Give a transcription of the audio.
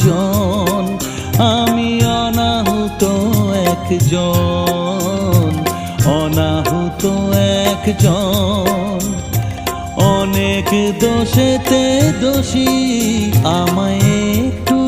একজন, আমি অনাহুত একজন, অনাহুত একজন। অনেক দোষেতে দোষী, আমায় একটু